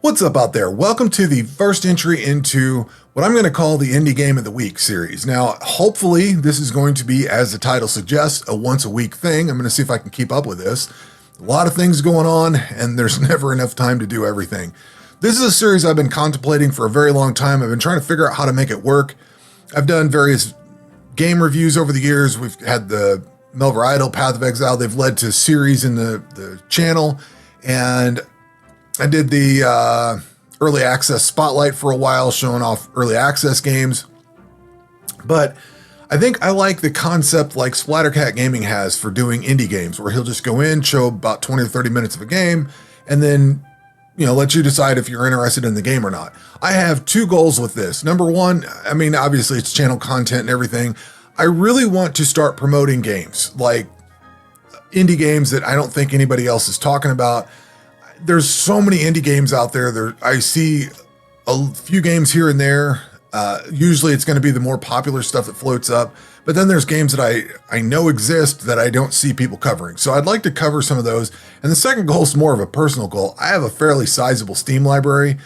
What's up out there? Welcome to the first entry into what I'm going to call the Indie Game of the Week series. Now, hopefully this is going to be, as the title suggests, a once a week thing. I'm going to see if I can keep up with this. A lot of things going on, and there's never enough time to do everything. This is a series I've been contemplating for a very long time. I've been trying to figure out how to make it work. I've done various game reviews over the years. We've had the Melver Idol, Path of Exile. They've led to series in the channel, and I did the early access spotlight for a while, showing off early access games. But I think I like the concept like Splattercat Gaming has for doing indie games, where he'll just go in, show about 20 or 30 minutes of a game, and then, let you decide if you're interested in the game or not. I have two goals with this. Number one, I mean, obviously it's channel content and everything. I really want to start promoting games, like indie games that I don't think anybody else is talking about. There's so many indie games out there. I see a few games here and there. Usually it's going to be the more popular stuff that floats up. But then there's games that I know exist that I don't see people covering. So I'd like to cover some of those. And the second goal is more of a personal goal. I have a fairly sizable Steam library,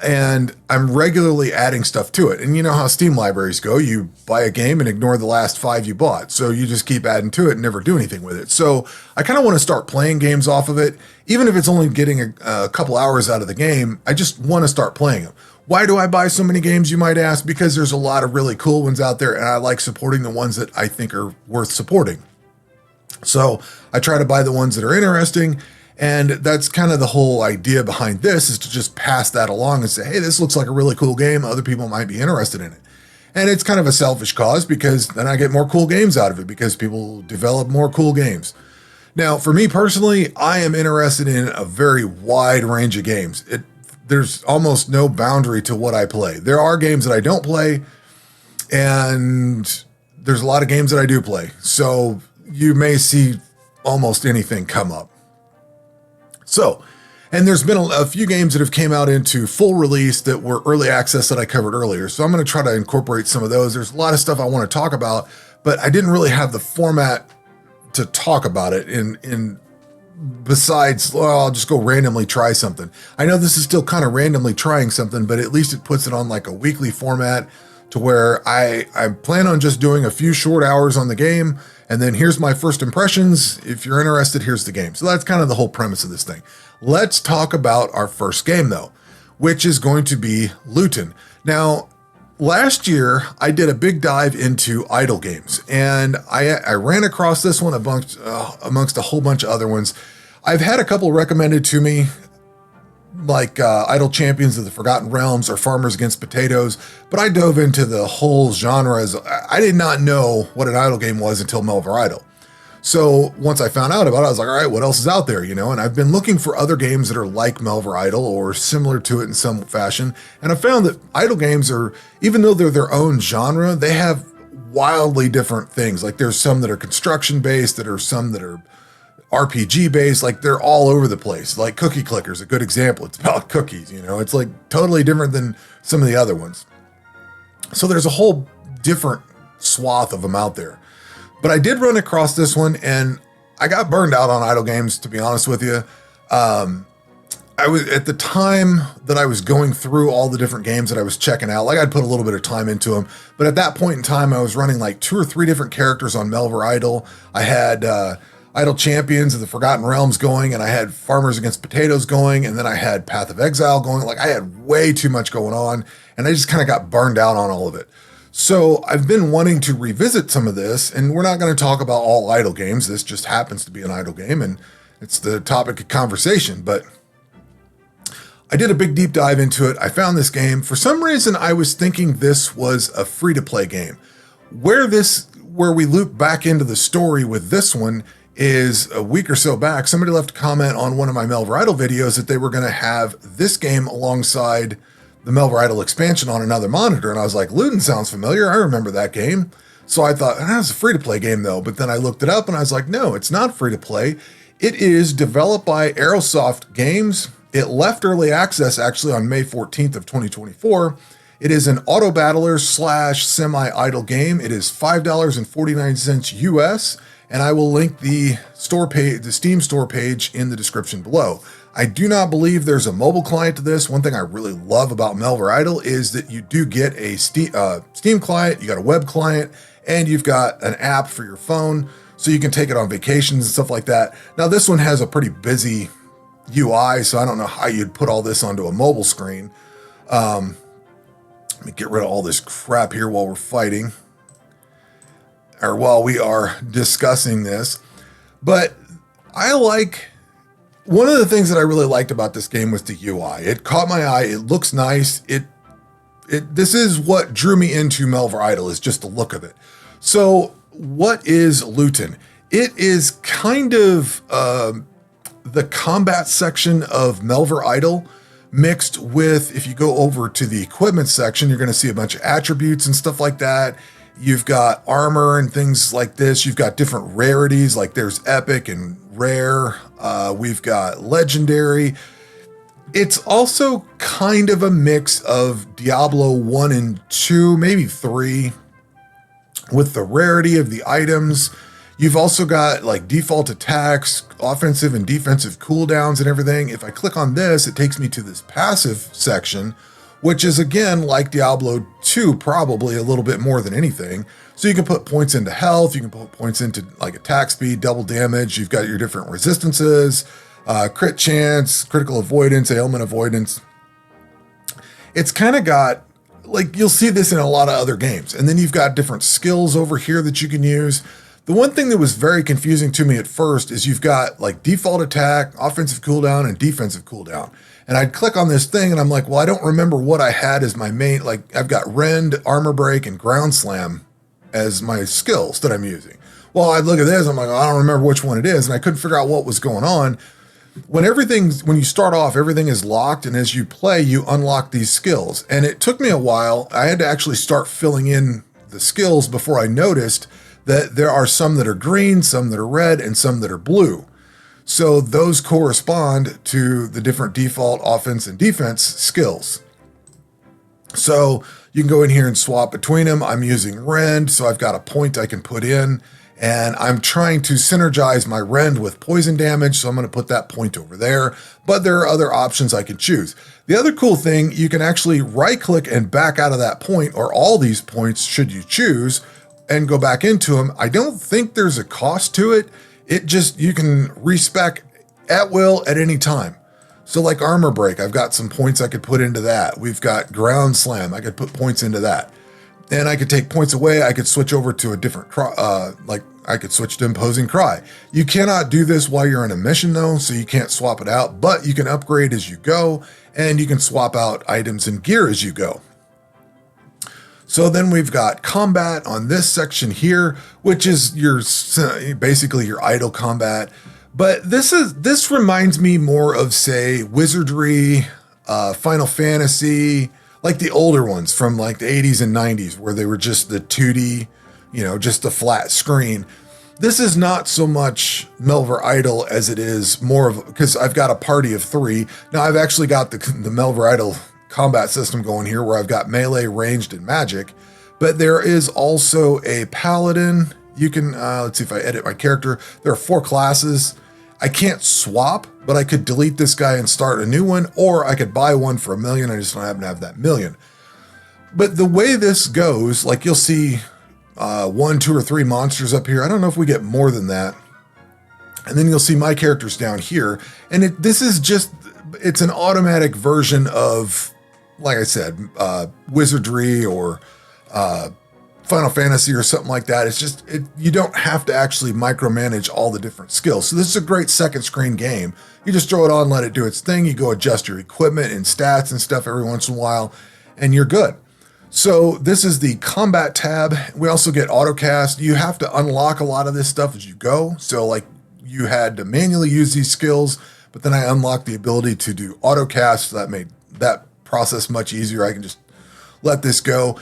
and I'm regularly adding stuff to it. And you know how Steam libraries go. You buy a game and ignore the last 5 you bought. So you just keep adding to it and never do anything with it. So I kind of want to start playing games off of it. Even if it's only getting a couple hours out of the game, I just want to start playing them. Why do I buy so many games, you might ask? Because there's a lot of really cool ones out there, and I like supporting the ones that I think are worth supporting. So I try to buy the ones that are interesting. And that's kind of the whole idea behind this, is to just pass that along and say, hey, this looks like a really cool game. Other people might be interested in it. And it's kind of a selfish cause, because then I get more cool games out of it, because people develop more cool games. Now, for me personally, I am interested in a very wide range of games. There's almost no boundary to what I play. There are games that I don't play, and there's a lot of games that I do play. So you may see almost anything come up. So, and there's been a few games that have came out into full release that were early access that I covered earlier. So I'm going to try to incorporate some of those. There's a lot of stuff I want to talk about, but I didn't really have the format to talk about it besides, well, I'll just go randomly try something. I know this is still kind of randomly trying something, but at least it puts it on like a weekly format to where I plan on just doing a few short hours on the game. And then here's my first impressions. If you're interested, here's the game. So that's kind of the whole premise of this thing. Let's talk about our first game though, which is going to be Lootun. Now, last year I did a big dive into idle games, and I ran across this one amongst a whole bunch of other ones. I've had a couple recommended to me, like Idle Champions of the Forgotten Realms or Farmers Against Potatoes, but I dove into the whole genre. I did not know what an idle game was until Melver Idol. So once I found out about it, I was like, all right, what else is out there, And I've been looking for other games that are like Melver Idol or similar to it in some fashion. And I found that idle games are, even though they're their own genre, they have wildly different things. Like there's some that are construction based, that are some that are RPG based, like they're all over the place. Like Cookie Clicker is a good example. It's about cookies, it's like totally different than some of the other ones. So there's a whole different swath of them out there. But I did run across this one, and I got burned out on idle games, to be honest with you. I was, at the time that I was going through all the different games that I was checking out, like I'd put a little bit of time into them. But at that point in time, I was running like 2 or 3 different characters on Melver Idol. I had Idle Champions of the Forgotten Realms going, and I had Farmers Against Potatoes going, and then I had Path of Exile going. Like I had way too much going on, and I just kind of got burned out on all of it. So I've been wanting to revisit some of this, and we're not going to talk about all idle games. This just happens to be an idle game, and it's the topic of conversation. But I did a big deep dive into it. I found this game. For some reason, I was thinking this was a free-to-play game. Where we loop back into the story with this one is a week or so back, somebody left a comment on one of my Melver Idol videos that they were going to have this game alongside the Melver Idol expansion on another monitor. And I was like, Lootun sounds familiar. I remember that game. So I thought, that's a free-to-play game though. But then I looked it up and I was like, no, it's not free-to-play. It is developed by Aerosoft Games. It left early access actually on May 14th of 2024. It is an auto battler / semi-idle game. It is $5.49 US. And I will link the store page, the Steam store page, in the description below. I do not believe there's a mobile client to this. One thing I really love about Melver Idle is that you do get a Steam client, you got a web client, and you've got an app for your phone, so you can take it on vacations and stuff like that. Now, this one has a pretty busy UI, so I don't know how you'd put all this onto a mobile screen. Let me get rid of all this crap here while we're fighting, or while we are discussing this. But one of the things that I really liked about this game was the UI. It caught my eye. It looks nice. This is what drew me into Melver Idle, is just the look of it. So what is Lootun? It is kind of the combat section of Melver Idle mixed with, if you go over to the equipment section, you're going to see a bunch of attributes and stuff like that. You've got armor and things like this. You've got different rarities, like there's epic and rare. We've got legendary. It's also kind of a mix of Diablo 1 and 2, maybe 3, with the rarity of the items. You've also got like default attacks, offensive and defensive cooldowns and everything. If I click on this, it takes me to this passive section, which is again like Diablo 2, probably a little bit more than anything. So you can put points into health, you can put points into like attack speed, double damage. You've got your different resistances, crit chance, critical avoidance, ailment avoidance. It's kind of got, like, you'll see this in a lot of other games. And then you've got different skills over here that you can use. The one thing that was very confusing to me at first is you've got like default attack, offensive cooldown, and defensive cooldown. And I'd click on this thing and I'm like, well, I don't remember what I had as my main, like I've got Rend, Armor Break, and Ground Slam as my skills that I'm using. Well, I'd look at this, I'm like, I don't remember which one it is. And I couldn't figure out what was going on. When you start off, everything is locked. And as you play, you unlock these skills. And it took me a while. I had to actually start filling in the skills before I noticed that there are some that are green, some that are red, and some that are blue. So those correspond to the different default offense and defense skills. So you can go in here and swap between them. I'm using Rend, so I've got a point I can put in, and I'm trying to synergize my Rend with poison damage, so I'm going to put that point over there. But there are other options I can choose. The other cool thing, you can actually right-click and back out of that point, or all these points should you choose, and go back into them. I don't think there's a cost to it. You can respec at will at any time. So like Armor Break, I've got some points I could put into that. We've got Ground Slam, I could put points into that. And I could take points away, I could switch over to a different, like I could switch to Imposing Cry. You cannot do this while you're in a mission though, so you can't swap it out, but you can upgrade as you go, and you can swap out items and gear as you go. So then we've got combat on this section here, which is basically your idle combat. But this reminds me more of, say, Wizardry, Final Fantasy, like the older ones from like the 80s and 90s, where they were just the 2D, just the flat screen. This is not so much Melver Idle as it is more of, because I've got a party of 3. Now I've actually got the Melver Idle combat system going here, where I've got melee, ranged, and magic, but there is also a paladin. You can, let's see if I edit my character. There are 4 classes. I can't swap, but I could delete this guy and start a new one, or I could buy one for $1 million. I just don't happen to have that $1 million. But the way this goes, like you'll see 1, 2, or 3 monsters up here. I don't know if we get more than that. And then you'll see my characters down here. And it's an automatic version of, like I said, Wizardry or Final Fantasy or something like that. It's just, you don't have to actually micromanage all the different skills. So this is a great second screen game. You just throw it on, let it do its thing. You go adjust your equipment and stats and stuff every once in a while, and you're good. So this is the combat tab. We also get autocast. You have to unlock a lot of this stuff as you go. So like you had to manually use these skills, but then I unlocked the ability to do autocast. So that made that process much easier. I can just let this go.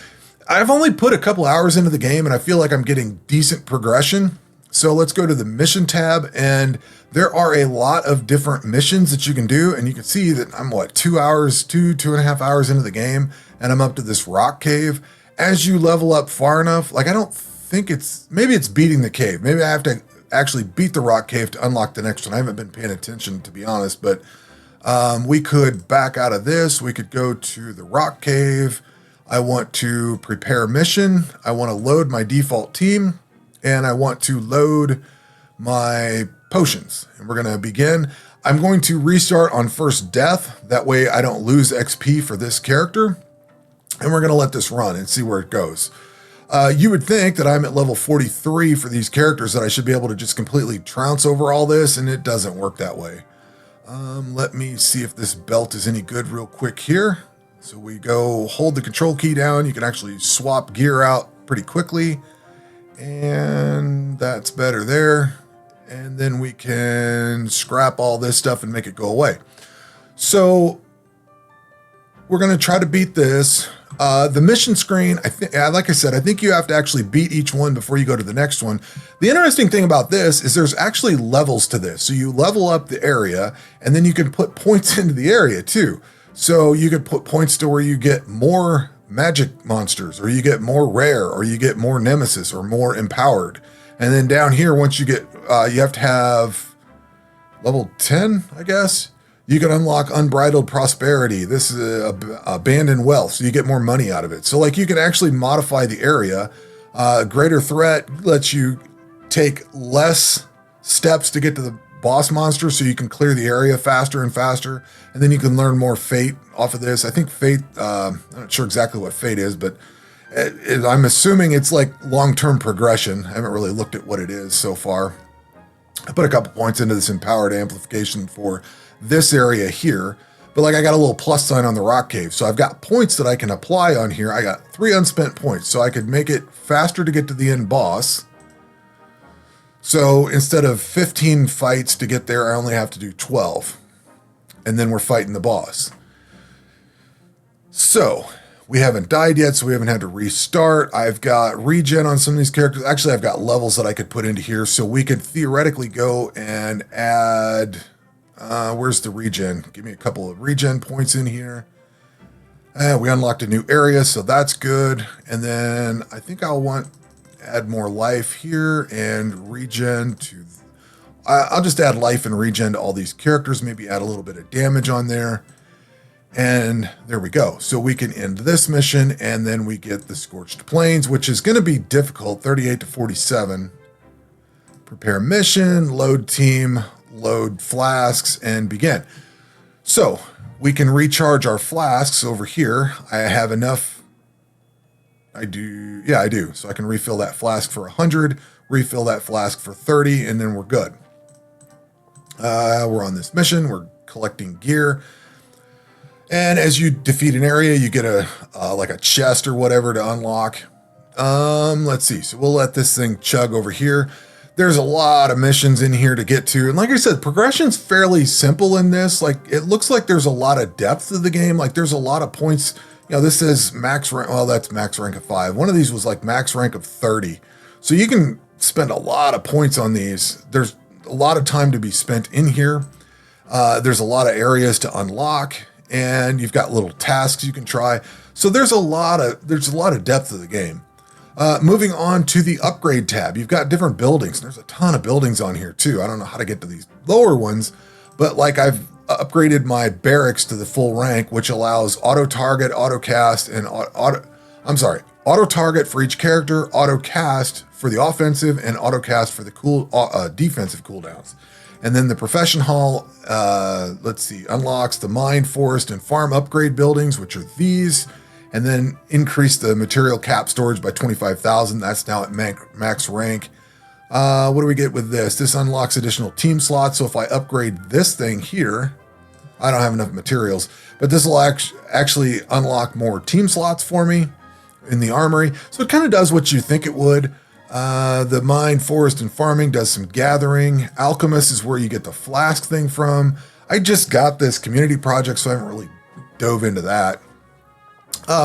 I've only put a couple hours into the game and I feel like I'm getting decent progression. So let's go to the mission tab, and there are a lot of different missions that you can do. And you can see that I'm 2.5 hours into the game, and I'm up to this rock cave. As you level up far enough, like I don't think maybe it's beating the cave. Maybe I have to actually beat the rock cave to unlock the next one. I haven't been paying attention, to be honest, but We could back out of this. We could go to the rock cave. I want to prepare mission. I want to load my default team, and I want to load my potions. And we're going to begin. I'm going to restart on first death. That way I don't lose XP for this character. And we're going to let this run and see where it goes. You would think that I'm at level 43 for these characters, that I should be able to just completely trounce over all this, and it doesn't work that way. Let me see if this belt is any good real quick here. So we go hold the control key down. You can actually swap gear out pretty quickly. And that's better there. And then we can scrap all this stuff and make it go away. So we're going to try to beat this. The mission screen, like I said, I think you have to actually beat each one before you go to the next one. The interesting thing about this is there's actually levels to this. So you level up the area, and then you can put points into the area too. So you could put points to where you get more magic monsters, or you get more rare, or you get more nemesis, or more empowered. And then down here, once you get, you have to have level 10, I guess. You can unlock unbridled prosperity. This is abandoned wealth, so you get more money out of it. So like you can actually modify the area. Greater threat lets you take less steps to get to the boss monster, so you can clear the area faster and faster. And then you can learn more fate off of this. I think fate, I'm not sure exactly what fate is, but I'm assuming it's like long-term progression. I haven't really looked at what it is so far. I put a couple points into this empowered amplification for this area here, but like I got a little plus sign on the rock cave, so I've got points that I can apply on here. I got 3 unspent points, so I could make it faster to get to the end boss. So instead of 15 fights to get there, I only have to do 12, and then we're fighting the boss. So we haven't died yet, so we haven't had to restart. I've got regen on some of these characters. Actually, I've got levels that I could put into here, so we could theoretically go and add, where's the regen? Give me a couple of regen points in here. We unlocked a new area, so that's good. And then I think I'll want add more life here and regen to, I'll just add life and regen to all these characters, maybe add a little bit of damage on there. And there we go. So we can end this mission, and then we get the Scorched Plains, which is going to be difficult, 38 to 47. Prepare mission, load team, load flasks, and begin. So we can recharge our flasks over here. I have enough. I do. Yeah, I do. So I can refill that flask for 100, refill that flask for 30, and then we're good. We're on this mission. We're collecting gear. And as you defeat an area, you get a like a chest or whatever to unlock. Let's see. So we'll let this thing chug over here. There's a lot of missions in here to get to. And like I said, progression's fairly simple in this. Like, it looks like there's a lot of depth to the game. Like, there's a lot of points. You know, this says max rank. Well, that's max rank of 5. One of these was like max rank of 30. So you can spend a lot of points on these. There's a lot of time to be spent in here. There's a lot of areas to unlock. And you've got little tasks you can try. So there's a lot of depth to the game. Moving on to the upgrade tab, you've got different buildings. There's a ton of buildings on here too. I don't know how to get to these lower ones, but like I've upgraded my barracks to the full rank, which allows auto target, auto cast, and auto target for each character, auto cast for the offensive, and auto cast for the defensive cooldowns. And then the profession hall, unlocks the mine, forest, and farm upgrade buildings, which are these, and then increase the material cap storage by 25,000. That's now at max rank. What do we get with this? This unlocks additional team slots. So if I upgrade this thing here, I don't have enough materials, but this will actually unlock more team slots for me in the armory. So it kind of does what you think it would. The mine, forest, and farming does some gathering. Alchemist is where you get the flask thing from. I just got this community project, so I haven't really dove into that.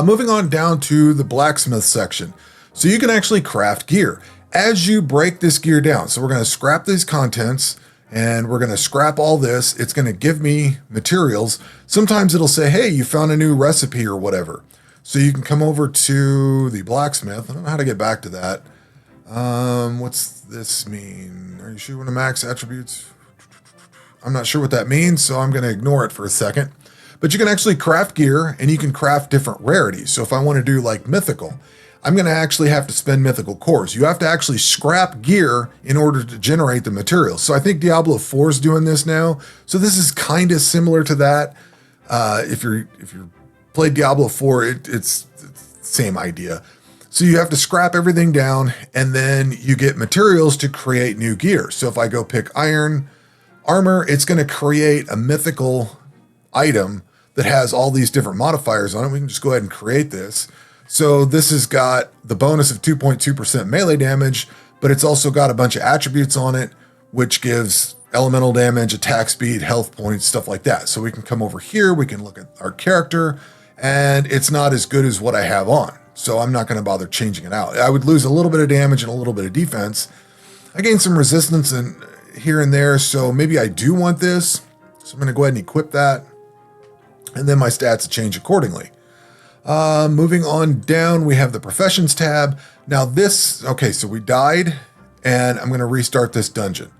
Moving on down to the blacksmith section. So you can actually craft gear as you break this gear down. So we're going to scrap these contents, and we're going to scrap all this. It's going to give me materials. Sometimes it'll say, hey, you found a new recipe or whatever. So you can come over to the blacksmith. I don't know how to get back to that. What's this mean? Are you sure you want to max attributes? I'm not sure what that means, so I'm going to ignore it for a second. But you can actually craft gear, and you can craft different rarities. So if I want to do like mythical, I'm going to actually have to spend mythical cores. You have to actually scrap gear in order to generate the materials. So I think Diablo 4 is doing this now. So this is kind of similar to that. If you're played Diablo 4, it's the same idea. So you have to scrap everything down, and then you get materials to create new gear. So if I go pick iron armor, it's going to create a mythical item that has all these different modifiers on it. We can just go ahead and create this. So this has got the bonus of 2.2% melee damage, but it's also got a bunch of attributes on it, which gives elemental damage, attack speed, health points, stuff like that. So we can come over here, we can look at our character, and it's not as good as what I have on. So I'm not going to bother changing it out. I would lose a little bit of damage and a little bit of defense. I gained some resistance and here and there, so maybe I do want this. So I'm going to go ahead and equip that, and then my stats will change accordingly. Moving on down, we have the professions tab. Now this, okay, so we died, and I'm going to restart this dungeon.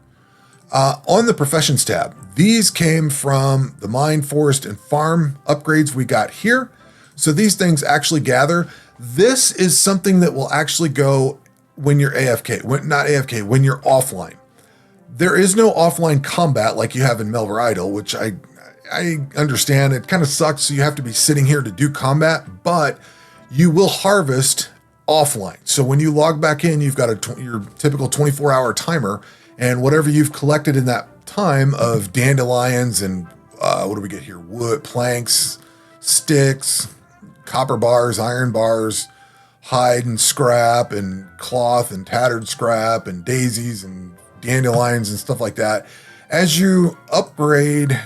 On the professions tab, these came from the mine, forest, and farm upgrades we got here. So these things actually gather. This is something that will actually go when you're AFK, when you're offline. There is no offline combat like you have in Melver Idle, which I understand. It kind of sucks. So you have to be sitting here to do combat, but you will harvest offline. So when you log back in, you've got your typical 24-hour timer, and whatever you've collected in that time of dandelions and what do we get here? Wood, planks, sticks, copper bars, iron bars, hide and scrap, and cloth and tattered scrap, and daisies and dandelions and stuff like that. As you upgrade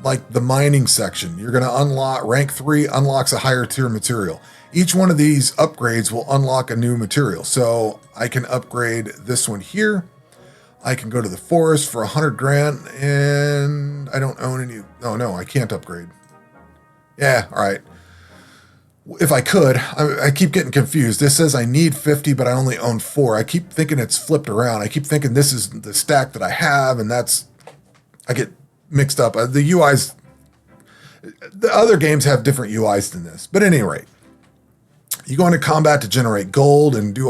like the mining section, you're going to unlock rank 3 unlocks a higher tier material. Each one of these upgrades will unlock a new material. So I can upgrade this one here. I can go to the forest for 100 grand, and I don't own any. Oh no, I can't upgrade. Yeah, all right. If I could, I keep getting confused. This says I need 50, but I only own 4. I keep thinking it's flipped around. I keep thinking this is the stack that I have, and I get mixed up. The UIs, the other games have different UIs than this. But at any rate, you go into combat to generate gold and do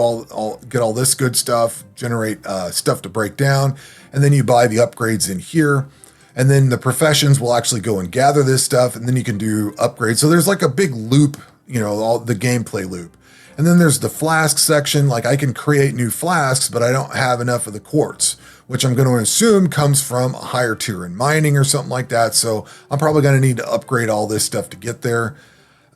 get all this good stuff, generate stuff to break down, and then you buy the upgrades in here. And then the professions will actually go and gather this stuff, and then you can do upgrades. So there's like a big loop, all the gameplay loop. And then there's the flask section. Like I can create new flasks, but I don't have enough of the quartz, which I'm going to assume comes from a higher tier in mining or something like that. So I'm probably going to need to upgrade all this stuff to get there.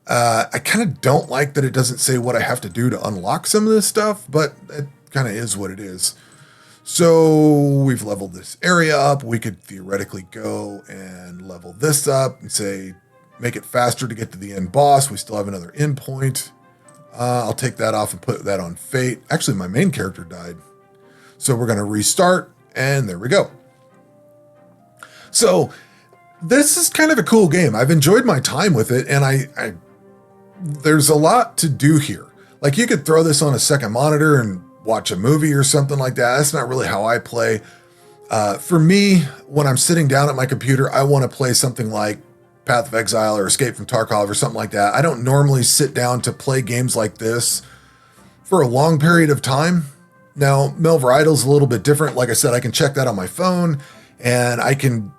I kind of don't like that it doesn't say what I have to do to unlock some of this stuff, but it kind of is what it is. So we've leveled this area up. We could theoretically go and level this up and say, make it faster to get to the end boss. We still have another endpoint. I'll take that off and put that on fate. Actually, my main character died. So we're going to restart, and there we go. So this is kind of a cool game. I've enjoyed my time with it, and there's a lot to do here. Like you could throw this on a second monitor and watch a movie or something like that. That's not really how I play. For me, when I'm sitting down at my computer, I want to play something like Path of Exile or Escape from Tarkov or something like that. I don't normally sit down to play games like this for a long period of time. Now, Melver Idle's a little bit different. Like I said, I can check that on my phone, and I can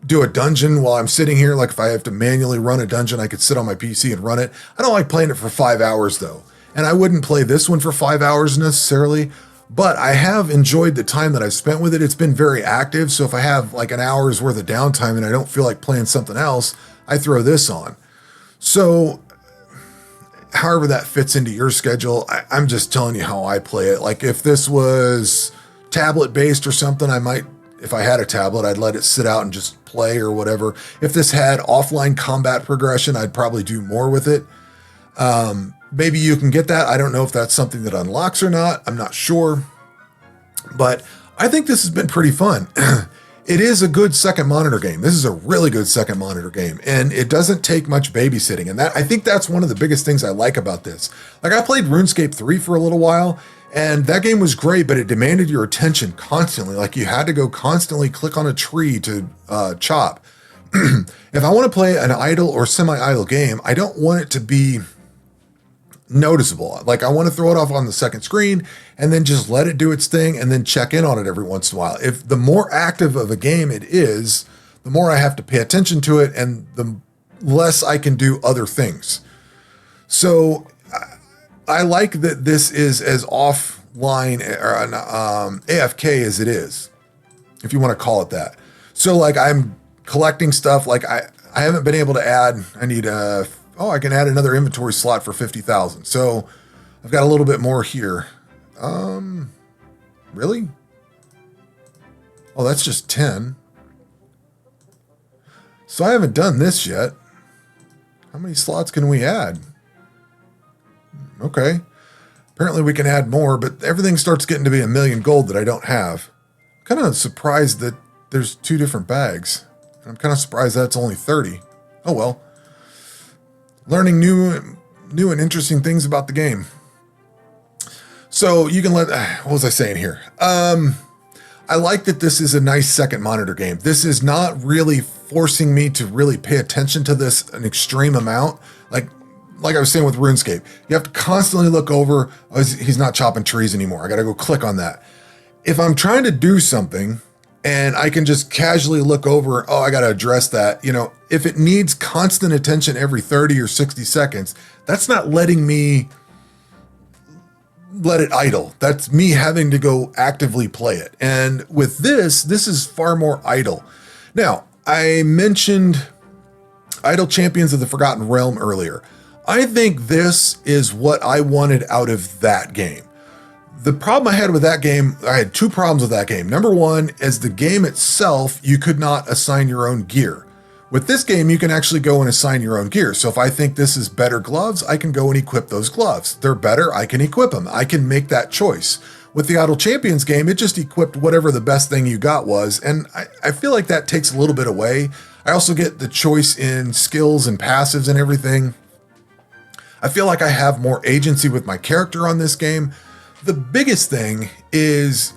do a dungeon while I'm sitting here. Like if I have to manually run a dungeon, I could sit on my PC and run it. I don't like playing it for 5 hours though. And I wouldn't play this one for 5 hours necessarily, but I have enjoyed the time that I've spent with it. It's been very active. So if I have like an hour's worth of downtime and I don't feel like playing something else, I throw this on. So however that fits into your schedule, I'm just telling you how I play it. Like if this was tablet based or something, I might, if I had a tablet, I'd let it sit out and just play or whatever. If this had offline combat progression, I'd probably do more with it. Maybe you can get that. I don't know if that's something that unlocks or not. I'm not sure. But I think this has been pretty fun. It is a good second monitor game. This is a really good second monitor game. And it doesn't take much babysitting. And I think that's one of the biggest things I like about this. Like I played RuneScape 3 for a little while, And that game was great, but it demanded your attention constantly. Like you had to go constantly click on a tree to chop. If I want to play an idle or semi-idle game, I don't want it to be noticeable. Like I want to throw it off on the second screen and then just let it do its thing and then check in on it every once in a while. If the more active of a game it is, the more I have to pay attention to it and the less I can do other things. So I like that this is as offline or AFK as it is, if you want to call it that. So like I'm collecting stuff. Like I haven't been able to add, I need I can add another inventory slot for 50,000. So I've got a little bit more here. Really? Oh, that's just 10. So I haven't done this yet. How many slots can we add? Okay. Apparently we can add more, but everything starts getting to be 1,000,000 gold that I don't have. I'm kind of surprised that there's 2 different bags. I'm kind of surprised that's only 30. Oh well. Learning new and interesting things about the game. So you can what was I saying here? I like that this is a nice second monitor game. This is not really forcing me to really pay attention to this an extreme amount. Like I was saying with RuneScape, you have to constantly look over, oh, he's not chopping trees anymore. I got to go click on that. If I'm trying to do something and I can just casually look over, oh, I got to address that. You know, if it needs constant attention every 30 or 60 seconds, that's not letting me let it idle. That's me having to go actively play it. And with this is far more idle. Now, I mentioned Idle Champions of the Forgotten Realm earlier. I think this is what I wanted out of that game. The problem I had with that game, I had 2 problems with that game. Number one, as the game itself, you could not assign your own gear. With this game, you can actually go and assign your own gear. So if I think this is better gloves, I can go and equip those gloves. They're better, I can equip them. I can make that choice. With the Idle Champions game, it just equipped whatever the best thing you got was. And I feel like that takes a little bit away. I also get the choice in skills and passives and everything. I feel like I have more agency with my character on this game. The biggest thing is,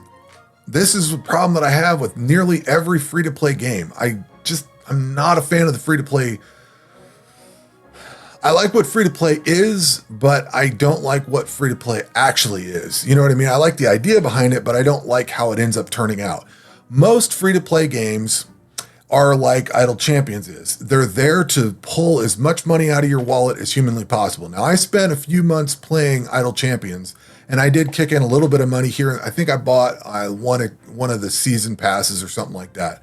this is a problem that I have with nearly every free-to-play game. I'm not a fan of the free-to-play. I like what free-to-play is, but I don't like what free-to-play actually is. You know what I mean? I like the idea behind it, but I don't like how it ends up turning out. Most free-to-play games are like Idle Champions is. They're there to pull as much money out of your wallet as humanly possible. Now, I spent a few months playing Idle Champions, and I did kick in a little bit of money here. I think I bought one of the season passes or something like that.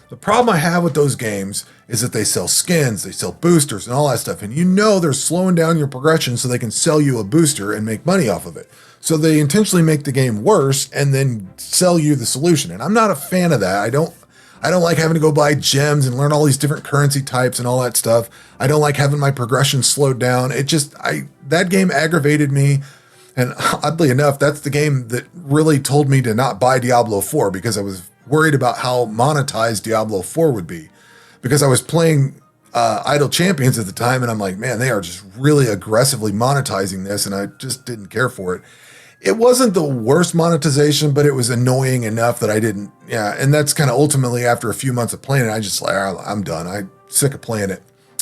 The problem I have with those games is that they sell skins, they sell boosters and all that stuff. And you know they're slowing down your progression so they can sell you a booster and make money off of it. So they intentionally make the game worse and then sell you the solution. And I'm not a fan of that. I don't like having to go buy gems and learn all these different currency types and all that stuff. I don't like having my progression slowed down. That game aggravated me. And oddly enough, that's the game that really told me to not buy Diablo 4 because I was worried about how monetized Diablo 4 would be. Because I was playing Idle Champions at the time, and I'm like, man, they are just really aggressively monetizing this, and I just didn't care for it. It wasn't the worst monetization, but it was annoying enough that I didn't, and that's kind of ultimately after a few months of playing it, I just like, I'm done. I'm sick of playing it.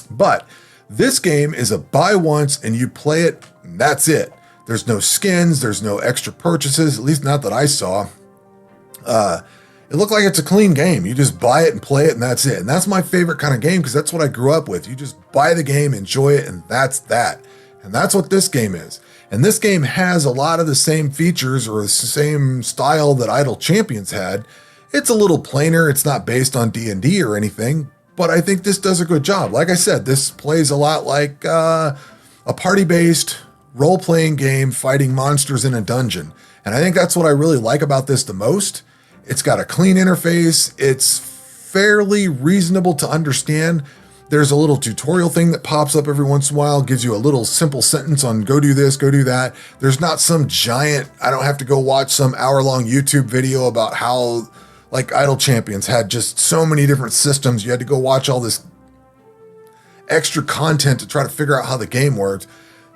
But this game is a buy once and you play it, and that's it. There's no skins, there's no extra purchases, at least not that I saw. It looked like it's a clean game. You just buy it and play it, and that's it. And that's my favorite kind of game because that's what I grew up with. You just buy the game, enjoy it, and that's that. And that's what this game is. And this game has a lot of the same features or the same style that Idle Champions had. It's a little plainer. It's not based on D&D or anything, but I think this does a good job. Like I said, this plays a lot like a party-based role-playing game fighting monsters in a dungeon. And I think that's what I really like about this the most. It's got a clean interface. It's fairly reasonable to understand. There's a little tutorial thing that pops up every once in a while, gives you a little simple sentence on go do this, go do that. There's not some giant, I don't have to go watch some hour-long YouTube video about how, like Idle Champions had just so many different systems. You had to go watch all this extra content to try to figure out how the game worked.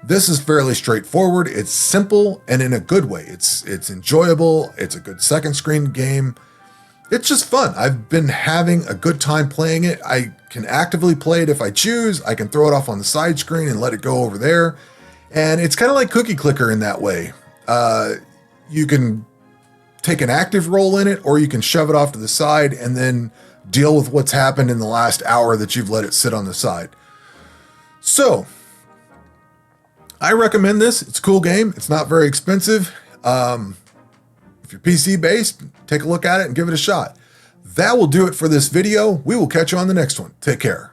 This is fairly straightforward. It's simple and in a good way. It's enjoyable. It's a good second screen game. It's just fun. I've been having a good time playing it. I can actively play it if I choose. I can throw it off on the side screen and let it go over there. And it's kind of like Cookie Clicker in that way. You can take an active role in it, or you can shove it off to the side and then deal with what's happened in the last hour that you've let it sit on the side. So, I recommend this. It's a cool game. It's not very expensive. If you're PC based, take a look at it and give it a shot. That will do it for this video. We will catch you on the next one. Take care.